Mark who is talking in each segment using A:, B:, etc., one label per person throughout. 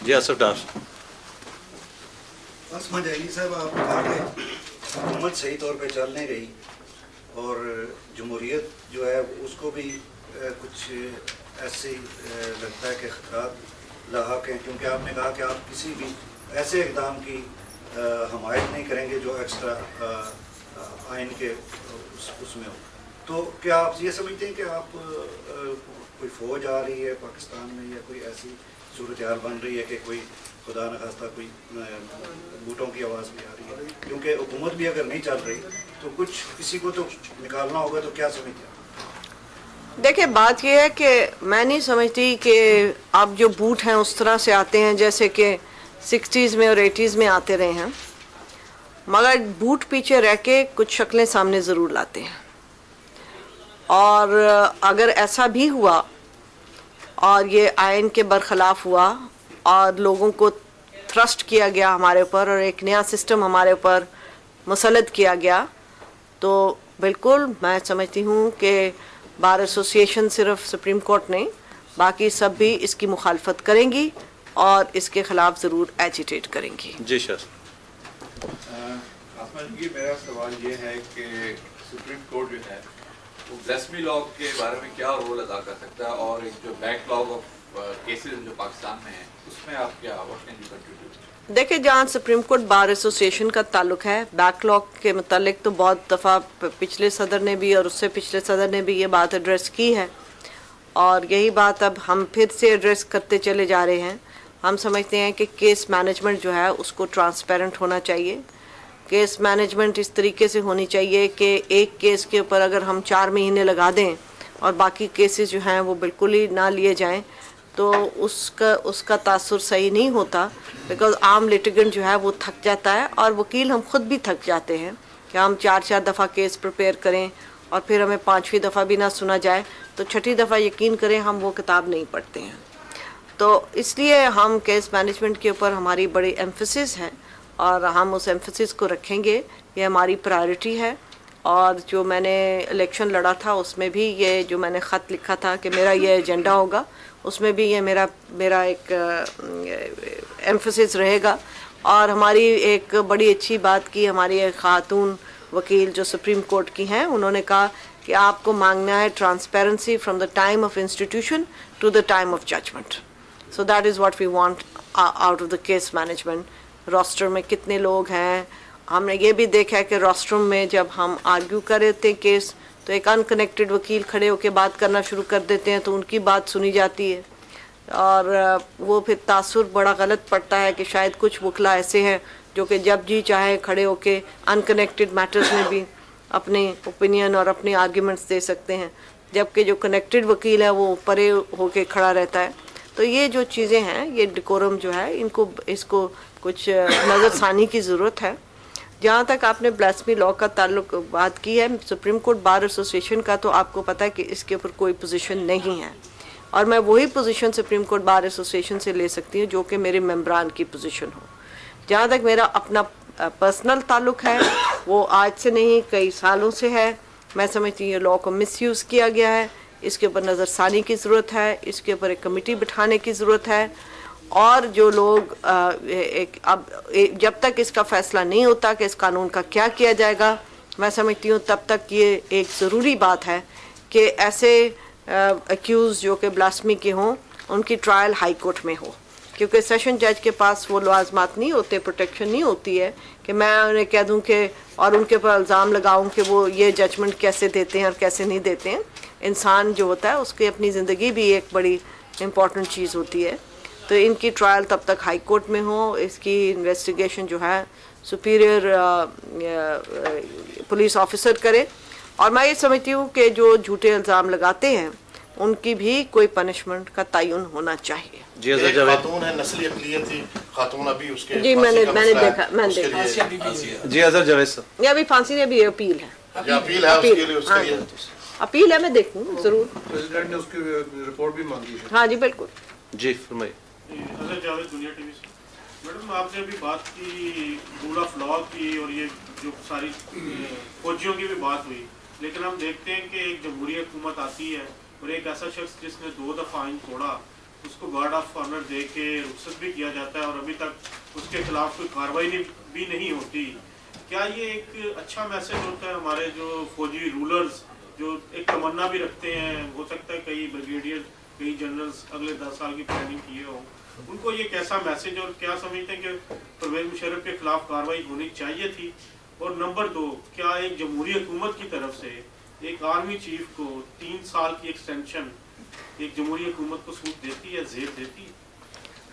A: جی آصف ڈار.
B: عصمت جہلی صاحب، آپ کہا کہ حکومت صحیح طور پہ چل نہیں رہی اور جمہوریت جو ہے اس کو بھی کچھ ایسے لگتا ہے کہ خطرات لاحق ہیں، کیونکہ آپ نے کہا کہ آپ کسی بھی ایسے اقدام کی حمایت نہیں کریں گے جو ایکسٹرا آئین کے اس میں ہو. تو کیا آپ یہ سمجھتے ہیں کہ آپ کوئی فوج آ رہی ہے پاکستان میں یا کوئی ایسی صورتحال بن رہی ہے کہ کوئی خدا نخواستہ کوئی بوٹوں کی آواز بھی آ رہی ہے؟ کیونکہ حکومت بھی اگر نہیں چل رہی تو کچھ کسی کو تو نکالنا ہوگا. تو کیا سمجھتے ہیں؟
C: دیکھیں، بات یہ ہے کہ میں نہیں سمجھتی کہ اب جو بوٹ ہیں اس طرح سے آتے ہیں جیسے کہ 60s میں اور 80s میں آتے رہے ہیں، مگر بوٹ پیچھے رہ کے کچھ شکلیں سامنے ضرور لاتے ہیں. اور اگر ایسا بھی ہوا اور یہ آئین کے برخلاف ہوا اور لوگوں کو تھرسٹ کیا گیا ہمارے اوپر اور ایک نیا سسٹم ہمارے اوپر مسلط کیا گیا، تو بالکل میں سمجھتی ہوں کہ بار ایسوسیشن صرف سپریم کورٹ نہیں، باقی سب بھی اس کی مخالفت کریں گی اور اس کے خلاف ضرور ایجیٹیٹ کریں گی.
A: جی شاہ.
D: احمد جی، میرا سوال یہ ہے کہ سپریم کورٹ جو ہے وہ بلاسفیمی لاء کے بارے میں کیا رول ادا کر سکتا ہے، اور ایک جو بیک لاگ آف کیسز جو پاکستان میں ہیں اس میں آپ کیا واٹ کین یو کنٹریبیوٹ؟
C: دیکھیں، جہاں سپریم کورٹ بار ایسوسیشن کا تعلق ہے، بیک لاگ کے متعلق تو بہت دفعہ پچھلے صدر نے بھی اور اس سے پچھلے صدر نے بھی یہ بات ایڈریس کی ہے، اور یہی بات اب ہم پھر سے ایڈریس کرتے چلے جا رہے ہیں. ہم سمجھتے ہیں کہ کیس مینجمنٹ جو ہے اس کو ٹرانسپیرنٹ ہونا چاہیے. کیس مینجمنٹ اس طریقے سے ہونی چاہیے کہ ایک کیس کے اوپر اگر ہم 4 مہینے لگا دیں اور باقی کیسز جو ہیں وہ بالکل ہی نہ لیے جائیں تو اس کا تاثر صحیح نہیں ہوتا، بیکاز عام لیٹیگنٹ جو ہے وہ تھک جاتا ہے، اور وکیل ہم خود بھی تھک جاتے ہیں کہ ہم 4 دفعہ کیس پریپیئر کریں اور پھر ہمیں 5ویں دفعہ بھی نہ سنا جائے تو 6ٹھی دفعہ یقین کریں ہم وہ کتاب نہیں پڑھتے ہیں. تو اس لیے ہم کیس مینجمنٹ کے اوپر ہماری بڑی ایمفیسس ہے اور ہم اس ایمفیسس کو رکھیں گے، یہ ہماری پرائرٹی ہے. اور جو میں نے الیکشن لڑا تھا اس میں بھی یہ جو میں نے خط لکھا تھا کہ میرا یہ ایجنڈا ہوگا، اس میں بھی یہ میرا ایک ایمفیسس رہے گا. اور ہماری ایک بڑی اچھی بات کی ہماری ایک خاتون وکیل جو سپریم کورٹ کی ہیں، انہوں نے کہا کہ آپ کو مانگنا ہے transparency from the time of institution to the time of judgement. So that is what we want out of the case management. Roster میں کتنے لوگ ہیں، ہم نے یہ بھی دیکھا ہے کہ راسٹروم میں جب ہم آرگیو کر رہے تھے کیس تو ایک ان کنیکٹڈ وکیل کھڑے ہو کے بات کرنا شروع کر دیتے ہیں تو ان کی بات سنی جاتی ہے، اور وہ پھر تاثر بڑا غلط پڑتا ہے کہ شاید کچھ وکلا ایسے ہیں جو کہ جب جی چاہے کھڑے ہو کے ان کنیکٹڈ میٹرز میں بھی اپنی اوپینین اور اپنی آرگیومنٹس دے سکتے ہیں، جبکہ جو کنیکٹڈ وکیل ہے وہ پرے ہو کے کھڑا رہتا ہے. تو یہ جو چیزیں ہیں، یہ ڈیکورم جو ہے اس کو کچھ نظر ثانی کی ضرورت ہے. جہاں تک آپ نے بلاسفیمی لاء کا تعلق بات کی ہے، سپریم کورٹ بار ایسوسیشن کا تو آپ کو پتہ ہے کہ اس کے اوپر کوئی پوزیشن نہیں ہے، اور میں وہی position supreme court bar association سے لے سکتی ہوں جو کہ میرے ممبران کی پوزیشن ہو. جہاں تک میرا اپنا پرسنل تعلق ہے وہ آج سے نہیں کئی سالوں سے ہے. میں سمجھتی ہوں یہ لاء کو مس یوز کیا گیا ہے، اس کے اوپر نظر ثانی کی ضرورت ہے، اس کے اوپر ایک کمیٹی بٹھانے کی ضرورت ہے. اور جو لوگ اب جب تک اس کا فیصلہ نہیں ہوتا کہ اس قانون کا کیا کیا جائے گا، میں سمجھتی ہوں تب تک یہ ایک ضروری بات ہے کہ ایسے ایکیوز جو کہ بلاسفیمی کے ہوں ان کی ٹرائل ہائی کورٹ میں ہو، کیونکہ سیشن جج کے پاس وہ لوازمات نہیں ہوتے، پروٹیکشن نہیں ہوتی ہے کہ میں انہیں کہہ دوں کہ اور ان کے اوپر الزام لگاؤں کہ وہ یہ ججمنٹ کیسے دیتے ہیں اور کیسے نہیں دیتے ہیں. انسان جو ہوتا ہے اس کی اپنی زندگی بھی ایک بڑی امپورٹنٹ چیز ہوتی ہے. تو ان کی ٹرائل تب تک ہائی کورٹ میں ہو، اس کی انویسٹیگیشن جو ہے سپیریئر پولیس آفیسر کرے. اور میں یہ سمجھتی ہوں کہ جو جھوٹے الزام لگاتے ہیں ان کی بھی کوئی پنشمنٹ کا تعین ہونا چاہیے.
A: جی اظہر جاوید.
E: خاتون ہے، نسلی اقلیت تھی خاتون، ابھی اس کے
C: جی میں نے دیکھا
A: جی اظہر جاوید صاحب.
C: یہ ابھی پھانسی نے بھی اپیل ہے،
E: اپیل ہے اس کے لیے، اس کے لیے
C: اپیل ہے، میں دیکھوں ضرور.
F: پریزیڈنٹ نے اس کی رپورٹ بھی مانگی ہے.
C: ہاں جی بالکل.
A: جی فرمائیے.
G: اظہر جاوید، دنیا ٹی وی سے. میڈم آپ نے ابھی بات کی رول آف لاء کی اور یہ جو ساری فوجیوں کی بھی بات ہوئی، لیکن ہم دیکھتے ہیں کہ ایک جمہوری حکومت آتی ہے اور ایک ایسا شخص جس نے 2 دفعہ آئین توڑا اس کو گارڈ آف آنر دے کے رخصت بھی کیا جاتا ہے اور ابھی تک اس کے خلاف کوئی کارروائی بھی نہیں ہوتی. کیا یہ ایک اچھا میسج ہوتا ہے ہمارے جو فوجی رولرز جو ایک تمنا بھی رکھتے ہیں, ہو سکتا ہے کئی بریگیڈیئر کئی جنرلز اگلے 10 سال کی پلاننگ کیے ہوں, ان کو یہ کیسا میسج اور کیا سمجھتے ہیں کہ پرویز مشرف کے خلاف کارروائی ہونی چاہیے تھی؟ اور نمبر 2, کیا ایک جمہوری حکومت کی طرف سے ایک آرمی چیف کو 3 سال کی ایکسٹینشن ایک جمہوری حکومت کو سوٹ دیتی ہے, زیب دیتی ہے؟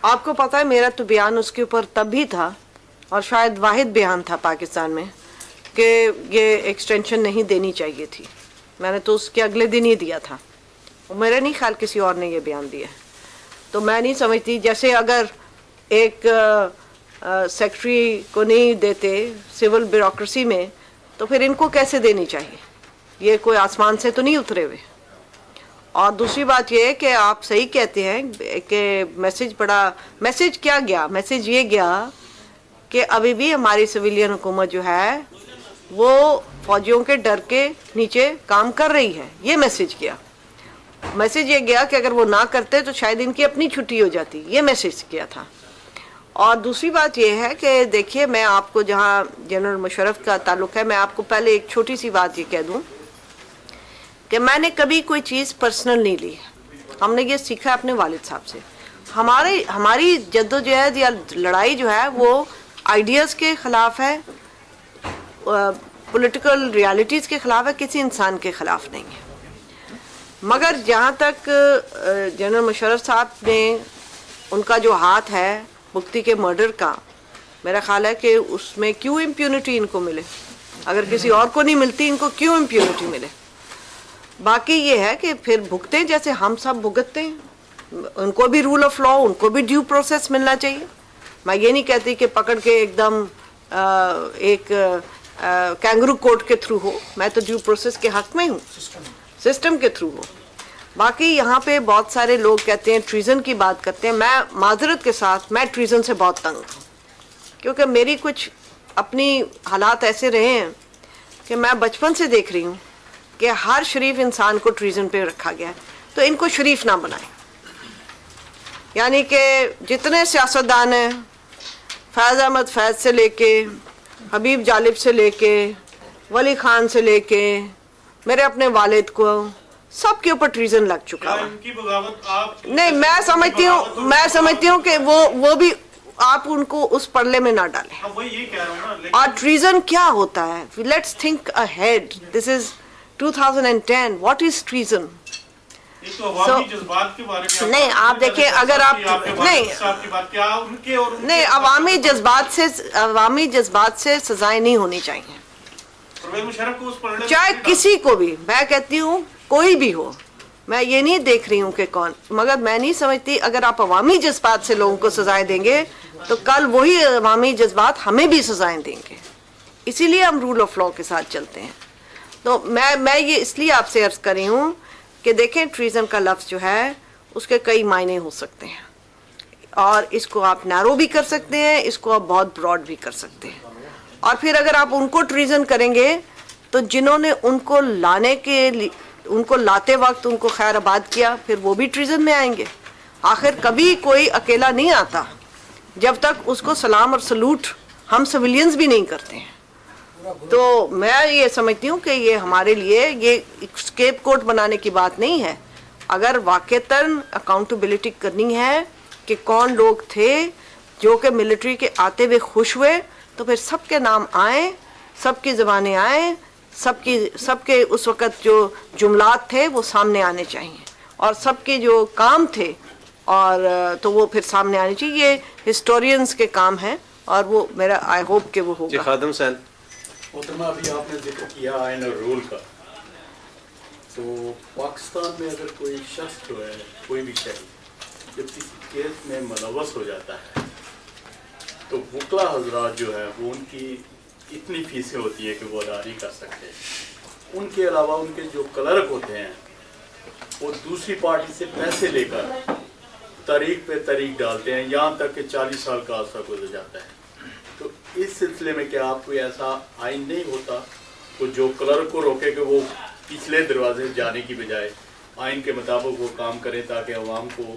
C: آپ کو پتا ہے میرا تو بیان اس کے اوپر تب بھی تھا اور شاید واحد بیان تھا پاکستان میں کہ یہ ایکسٹینشن نہیں دینی چاہیے تھی. میں نے تو اس کے اگلے دن ہی دیا تھا, میرا نہیں خیال کسی اور نے یہ بیان دیا. تو میں نہیں سمجھتی جیسے اگر ایک سیکٹری کو نہیں دیتے سول بیوروکریسی میں تو پھر ان کو کیسے دینی چاہیے؟ یہ کوئی آسمان سے تو نہیں اترے ہوئے. اور دوسری بات یہ ہے کہ آپ صحیح کہتے ہیں کہ میسج کیا گیا؟ میسج یہ گیا کہ ابھی بھی ہماری سویلین حکومت جو ہے وہ فوجیوں کے ڈر کے نیچے کام کر رہی ہے. یہ میسج گیا. میسج یہ گیا کہ اگر وہ نہ کرتے تو شاید ان کی اپنی چھٹی ہو جاتی. یہ میسج کیا تھا. اور دوسری بات یہ ہے کہ دیکھیے, میں آپ کو جہاں جنرل مشرف کا تعلق ہے, میں آپ کو پہلے ایک چھوٹی سی بات یہ کہہ دوں کہ میں نے کبھی کوئی چیز پرسنل نہیں لی. ہم نے یہ سیکھا اپنے والد صاحب سے. ہماری جدوجہد یا لڑائی جو ہے وہ آئیڈیاز کے خلاف ہے, پولیٹیکل ریالٹیز کے خلاف ہے, کسی انسان کے خلاف نہیں ہے. مگر جہاں تک جنرل مشرف صاحب نے ان کا جو ہاتھ ہے مفتی کے مرڈر کا, میرا خیال ہے کہ اس میں کیوں امپیونٹی ان کو ملے؟ اگر کسی اور کو نہیں ملتی, ان کو کیوں امپیونٹی ملے؟ باقی یہ ہے کہ پھر بھگتے جیسے ہم سب بھگتتے ہیں. ان کو بھی رول آف لا, ان کو بھی ڈیو پروسیس ملنا چاہیے. میں یہ نہیں کہتی کہ پکڑ کے ایک دم ایک کینگرو کورٹ کے تھرو ہو. میں تو ڈیو پروسیس کے حق میں ہوں, سسٹم کے تھرو ہو. باقی یہاں پہ بہت سارے لوگ کہتے ہیں ٹریزن کی بات کرتے ہیں. میں معذرت کے ساتھ میں ٹریزن سے بہت تنگ ہوں, کیونکہ میری کچھ اپنی حالات ایسے رہے ہیں کہ میں بچپن سے دیکھ رہی ہوں کہ ہر شریف انسان کو ٹریزن پہ رکھا گیا ہے. تو ان کو شریف نہ بنائیں. یعنی کہ جتنے سیاستدان ہیں, فیض احمد فیض سے لے کے حبیب جالب سے لے کے ولی خان سے لے کے میرے اپنے والد کو, سب کے اوپر ٹریزن لگ چکا ہے.
G: ان کی بغاوت آپ
C: نہیں, میں سمجھتی ہوں کہ وہ بھی آپ ان کو اس پرلے میں نہ ڈالیں.
G: وہی یہ کہہ رہا ہوں نا.
C: اور ٹریزن کیا ہوتا ہے؟ Let's think ahead. This is 2010. What is treason? نہیں, آپ دیکھیں, اگر آپ نہیں, عوامی جذبات سے سزائیں نہیں ہونی چاہیے, چاہے کسی کو بھی. میں کہتی ہوں کوئی بھی ہو, میں یہ نہیں دیکھ رہی ہوں کہ کون, مگر میں نہیں سمجھتی اگر آپ عوامی جذبات سے لوگوں کو سزائیں دیں گے تو کل وہی عوامی جذبات ہمیں بھی سزائیں دیں گے. اسی لیے ہم رول آف لا کے ساتھ چلتے ہیں. تو میں یہ اس لیے آپ سے عرض کر رہی ہوں کہ دیکھیں, ٹریزن کا لفظ جو ہے اس کے کئی معنی ہو سکتے ہیں, اور اس کو آپ نیرو بھی کر سکتے ہیں, اس کو آپ بہت براڈ بھی کر سکتے ہیں. اور پھر اگر آپ ان کو ٹریزن کریں گے تو جنہوں نے ان کو لاتے وقت ان کو خیر آباد کیا, پھر وہ بھی ٹریزن میں آئیں گے. آخر کبھی کوئی اکیلا نہیں آتا جب تک اس کو سلام اور سلوٹ ہم سویلینز بھی نہیں کرتے ہیں. تو میں یہ سمجھتی ہوں کہ یہ ہمارے لیے یہ اسکیپ کوٹ بنانے کی بات نہیں ہے. اگر واقعتاً اکاؤنٹیبلٹی کرنی ہے کہ کون لوگ تھے جو کہ ملٹری کے آتے ہوئے خوش ہوئے, تو پھر سب کے نام آئیں, سب کی زبانیں آئیں, سب کے اس وقت جو جملات تھے وہ سامنے آنے چاہیے, اور سب کے جو کام تھے اور تو وہ پھر سامنے آنے چاہیے. یہ ہسٹورینز کے کام ہیں, اور وہ میرا آئی ہوپ کہ وہ ہوگا.
A: جی خادم سین.
H: محترمہ, ابھی آپ نے ذکر کیا آئین اور رول کا, تو پاکستان میں اگر کوئی شخص جو ہے, کوئی بھی شہری جب کسی کیس میں ملوث ہو جاتا ہے تو وکلا حضرات جو ہے وہ ان کی اتنی فیسیں ہوتی ہیں کہ وہ ادا نہیں کر سکتے. ان کے علاوہ ان کے جو کلرک ہوتے ہیں وہ دوسری پارٹی سے پیسے لے کر تاریخ پہ تاریخ ڈالتے ہیں, یہاں تک کہ 40 سال کا عرصہ گزر جاتا ہے. تو اس سلسلے میں کیا آپ کوئی ایسا آئین نہیں ہوتا تو جو کلرک کو روکے کہ وہ پچھلے دروازے جانے کی بجائے آئین کے مطابق وہ کام کریں تاکہ عوام کو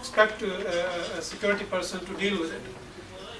I: expect a security person to deal with it.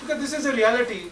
I: because this is a reality,